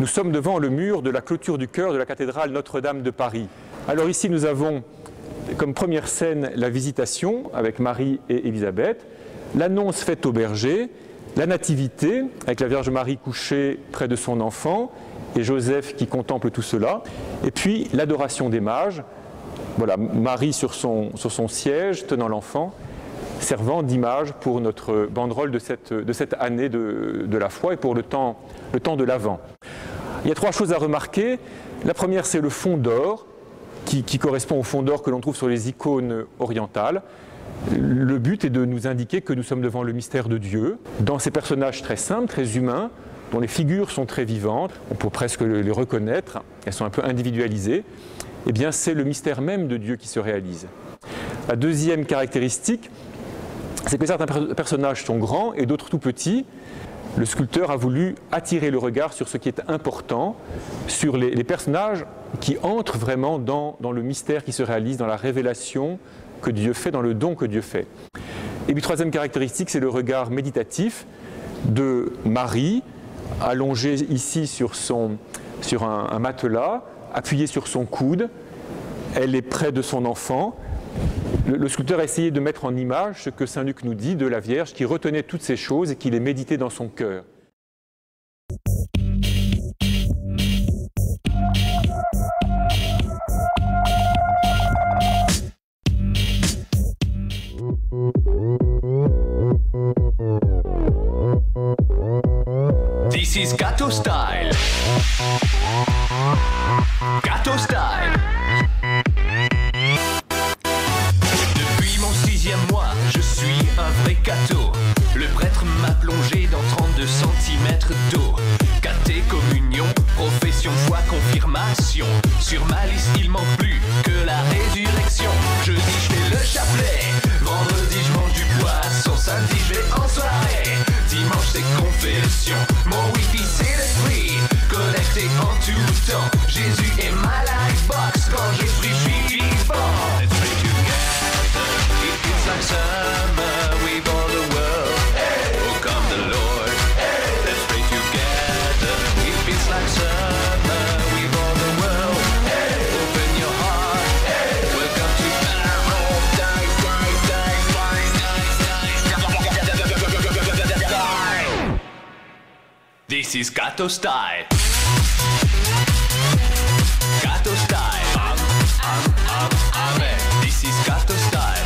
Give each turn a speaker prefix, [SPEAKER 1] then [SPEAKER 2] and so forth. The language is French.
[SPEAKER 1] Nous sommes devant le mur de la clôture du chœur de la cathédrale Notre-Dame de Paris. Alors ici, nous avons comme première scène la visitation avec Marie et Élisabeth, l'annonce faite au berger, la nativité avec la Vierge Marie couchée près de son enfant et Joseph qui contemple tout cela, et puis l'adoration des mages. Voilà, Marie sur son siège tenant l'enfant, servant d'image pour notre banderole de cette année de la foi et pour le temps de l'Avent. Il y a trois choses à remarquer. La première, c'est le fond d'or, qui correspond au fond d'or que l'on trouve sur les icônes orientales. Le but est de nous indiquer que nous sommes devant le mystère de Dieu, dans ces personnages très simples, très humains, dont les figures sont très vivantes, on peut presque les reconnaître, elles sont un peu individualisées. Eh bien, c'est le mystère même de Dieu qui se réalise. La deuxième caractéristique, c'est que certains personnages sont grands et d'autres tout petits. Le sculpteur a voulu attirer le regard sur ce qui est important, sur les personnages qui entrent vraiment dans le mystère qui se réalise, dans la révélation que Dieu fait, dans le don que Dieu fait. Et puis troisième caractéristique, c'est le regard méditatif de Marie, allongée ici sur un matelas, appuyée sur son coude. Elle est près de son enfant. Le sculpteur a essayé de mettre en image ce que saint Luc nous dit de la Vierge qui retenait toutes ces choses et qui les méditait dans son cœur.
[SPEAKER 2] This is Gato Style. Gato Style. Depuis mon 6e mois, je suis un vrai gâteau. Le prêtre m'a plongé dans 32 cm d'eau. Catécommunion, profession, foi, confirmation. Sur ma liste, il manque plus que la résurrection. Jeudi, je fais le chapelet. Vendredi, je mange du poisson. Samedi, je vais en soirée. Dimanche, c'est confession. Mon wifi, c'est l'esprit. Connecté en tout temps. Jésus est ma livebox. Quand je prie, je suis vivant. Let's pray together. It feels like summer. We've all the world. Hey. Oh, come the Lord. Hey. Let's pray together. It feels like summer. We've all the world. Hey. Open your heart. Hey. Welcome to paradise. This is Gato Style. Gato Style. Amen. This is Gato Style.